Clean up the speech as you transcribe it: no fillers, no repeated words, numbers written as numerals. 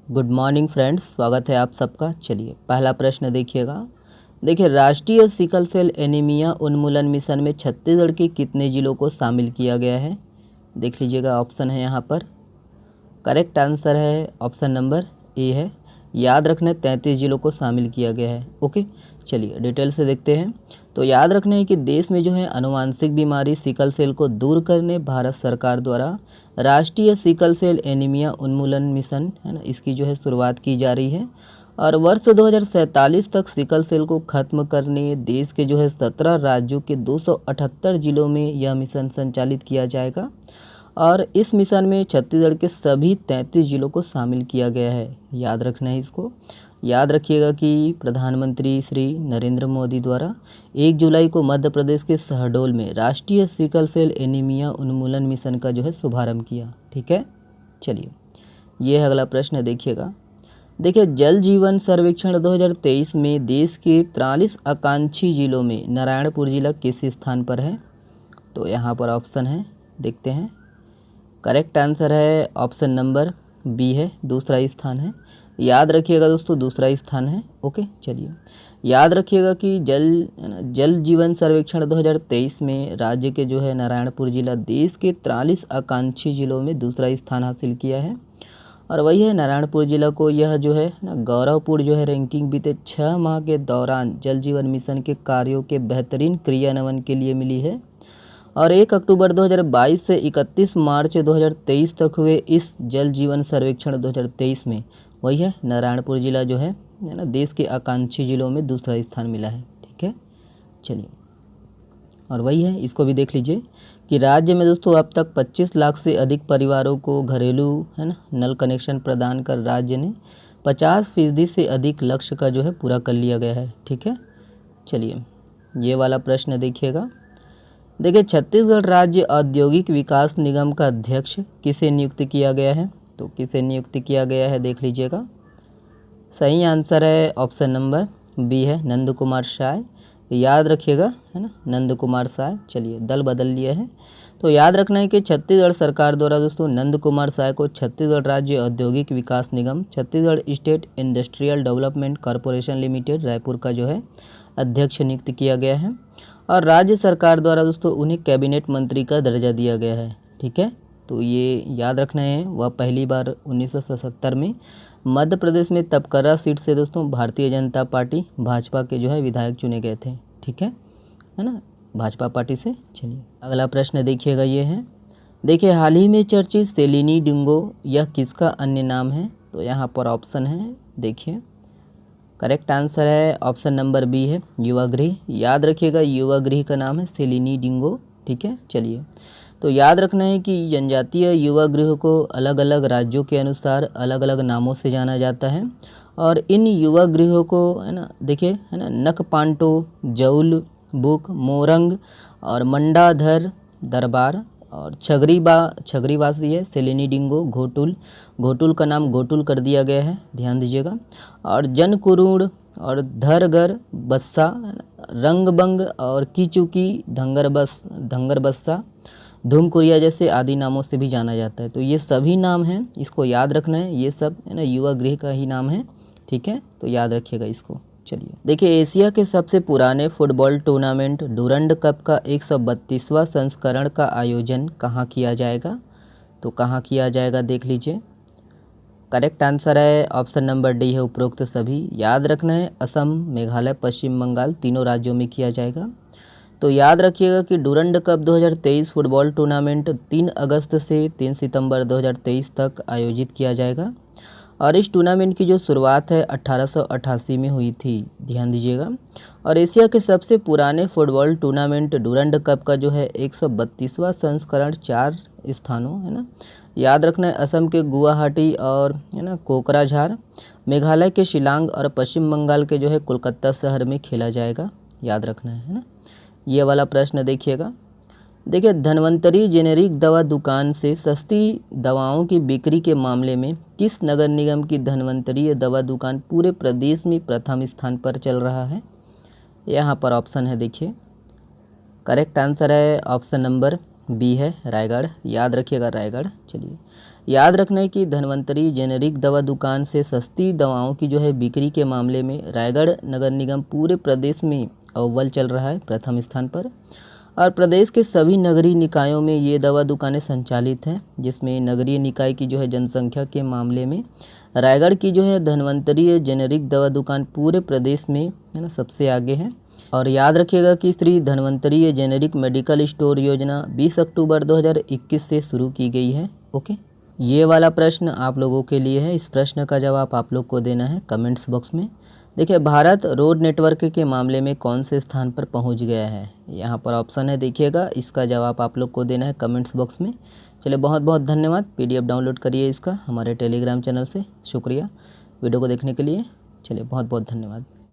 Good morning friends, स्वागत है आप सबका। चलिए पहला प्रश्न देखिएगा। देखिए, राष्ट्रीय सिकल सेल एनीमिया उन्मूलन मिशन में छत्तीसगढ़ के कितने जिलों को शामिल किया गया है? देख लीजिएगा, ऑप्शन है यहाँ पर। करेक्ट आंसर है ऑप्शन नंबर ए है। याद रखना 33 जिलों को शामिल किया गया है। ओके, चलिए डिटेल से देखते हैं। तो याद रखना है कि देश में जो है अनुवांशिक बीमारी सिकल सेल को दूर करने भारत सरकार द्वारा राष्ट्रीय सिकल सेल एनीमिया उन्मूलन मिशन है ना, इसकी जो है शुरुआत की जा रही है। और वर्ष 2047 तक सिकल सेल को खत्म करने देश के जो है 17 राज्यों के 278 जिलों में यह मिशन संचालित किया जाएगा। और इस मिशन में छत्तीसगढ़ के सभी 33 जिलों को शामिल किया गया है। याद रखना है इसको। याद रखिएगा कि प्रधानमंत्री श्री नरेंद्र मोदी द्वारा 1 जुलाई को मध्य प्रदेश के शहडोल में राष्ट्रीय सिकल सेल एनीमिया उन्मूलन मिशन का जो है शुभारंभ किया। ठीक है, चलिए ये है अगला प्रश्न, देखिएगा। देखिए, जल जीवन सर्वेक्षण 2023 में देश के 43 आकांक्षी जिलों में नारायणपुर जिला किस स्थान पर है? तो यहाँ पर ऑप्शन है, देखते हैं। करेक्ट आंसर है ऑप्शन नंबर बी है, दूसरा स्थान है। याद रखिएगा दोस्तों, दूसरा स्थान है। ओके, चलिए याद रखिएगा कि जल जीवन सर्वेक्षण 2023 में राज्य के जो है नारायणपुर जिला देश के 43 आकांक्षी जिलों में दूसरा स्थान हासिल किया है। और वही है, नारायणपुर जिला को यह जो है ना गौरवपूर्ण जो है रैंकिंग बीते 6 माह के दौरान जल जीवन मिशन के कार्यों के बेहतरीन क्रियान्वयन के लिए मिली है। और 1 अक्टूबर 2022 से 31 मार्च 2023 तक हुए इस जल जीवन सर्वेक्षण 2023 में वही है नारायणपुर जिला जो है ना देश के आकांक्षी जिलों में दूसरा स्थान मिला है। ठीक है, चलिए और वही है, इसको भी देख लीजिए कि राज्य में दोस्तों अब तक 25 लाख से अधिक परिवारों को घरेलू है ना नल कनेक्शन प्रदान कर राज्य ने 50% से अधिक लक्ष्य का जो है पूरा कर लिया गया है। ठीक है, चलिए ये वाला प्रश्न देखिएगा। देखिए, छत्तीसगढ़ राज्य औद्योगिक विकास निगम का अध्यक्ष किसे नियुक्त किया गया है? तो किसे नियुक्त किया गया है देख लीजिएगा। सही आंसर है ऑप्शन नंबर बी है, नंद कुमार साय। याद रखिएगा, है ना, नंद कुमार साय। चलिए दल बदल लिया है। तो याद रखना है कि छत्तीसगढ़ सरकार द्वारा दोस्तों नंद कुमार साय को छत्तीसगढ़ राज्य औद्योगिक विकास निगम Chhattisgarh state industrial development corporation limited Raipur का जो है अध्यक्ष नियुक्त किया गया है। और राज्य सरकार द्वारा दोस्तों उन्हें कैबिनेट मंत्री का दर्जा दिया गया है। ठीक है, तो ये याद रखना है, वह पहली बार 1977 में मध्य प्रदेश में तपकरा सीट से दोस्तों भारतीय जनता पार्टी भाजपा के जो है विधायक चुने गए थे। ठीक है ना, भाजपा पार्टी से। चलिए अगला प्रश्न देखिएगा, ये है। देखिए, हाल ही में चर्चित सेलिनी डिंगो यह किसका अन्य नाम है? तो यहाँ पर ऑप्शन है, देखिए। करेक्ट आंसर है ऑप्शन नंबर बी है, युवा गृह। याद रखिएगा, युवा गृह का नाम है सेलिनी डिंगो। ठीक है, चलिए तो याद रखना है कि जनजातीय युवा गृह को अलग अलग राज्यों के अनुसार अलग अलग नामों से जाना जाता है। और इन युवा गृहों को है ना, देखिए है ना, नकपांटो, जौल, बुक, मोरंग और मंडाधर दरबार और छगरीवासी है सेलिनी डिंगो, घोटुल का नाम घोटुल कर दिया गया है, ध्यान दीजिएगा। और जनकुरुड़ और धरगर बस्सा, रंगबंग और कीचुकी, धंगर बस्सा, धूमकुरिया जैसे आदि नामों से भी जाना जाता है। तो ये सभी नाम हैं, इसको याद रखना है, ये सब है ना युवा गृह का ही नाम है। ठीक है, तो याद रखिएगा इसको। चलिए देखिए, एशिया के सबसे पुराने फुटबॉल टूर्नामेंट डूरंड कप का 132वां संस्करण का आयोजन कहाँ किया जाएगा? तो कहाँ किया जाएगा देख लीजिए। करेक्ट आंसर है ऑप्शन नंबर डी है, उपरोक्त सभी। याद रखना है, असम, मेघालय, पश्चिम बंगाल तीनों राज्यों में किया जाएगा। तो याद रखिएगा कि डूरंड कप 2023 फुटबॉल टूर्नामेंट 3 अगस्त से 3 सितंबर 2023 तक आयोजित किया जाएगा। और इस टूर्नामेंट की जो शुरुआत है 1888 में हुई थी, ध्यान दीजिएगा। और एशिया के सबसे पुराने फुटबॉल टूर्नामेंट डूरंड कप का जो है 132वां संस्करण 4 स्थानों है ना, याद रखना है, असम के गुवाहाटी और है ना कोकराझार, मेघालय के शिलांग और पश्चिम बंगाल के जो है कोलकाता शहर में खेला जाएगा। याद रखना है ना। ये वाला प्रश्न देखिएगा। देखिए, धन्वंतरी जेनेरिक दवा दुकान से सस्ती दवाओं की बिक्री के मामले में किस नगर निगम की धन्वंतरी दवा दुकान पूरे प्रदेश में प्रथम स्थान पर चल रहा है? यहाँ पर ऑप्शन है, देखिए। करेक्ट आंसर है ऑप्शन नंबर बी है, रायगढ़। याद रखिएगा, रायगढ़। चलिए याद रखना है कि धन्वंतरी जेनेरिक दवा दुकान से सस्ती दवाओं की जो है बिक्री के मामले में रायगढ़ नगर निगम पूरे प्रदेश में अव्वल चल रहा है, प्रथम स्थान पर। और प्रदेश के सभी नगरीय निकायों में ये दवा दुकानें संचालित हैं, जिसमें नगरीय निकाय की जो है जनसंख्या के मामले में रायगढ़ की जो है धन्वंतरी जेनेरिक दवा दुकान पूरे प्रदेश में है ना सबसे आगे है। और याद रखिएगा कि Shri Dhanvantari generic medical store योजना 20 अक्टूबर 2021 से शुरू की गई है। ओके, ये वाला प्रश्न आप लोगों के लिए है। इस प्रश्न का जवाब आप लोग को देना है कमेंट्स बॉक्स में। देखिए, भारत रोड नेटवर्क के मामले में कौन से स्थान पर पहुंच गया है? यहाँ पर ऑप्शन है, देखिएगा, इसका जवाब आप लोग को देना है कमेंट्स बॉक्स में। चलिए, बहुत बहुत धन्यवाद। PDF डाउनलोड करिए इसका हमारे टेलीग्राम चैनल से। शुक्रिया वीडियो को देखने के लिए। चलिए, बहुत बहुत धन्यवाद।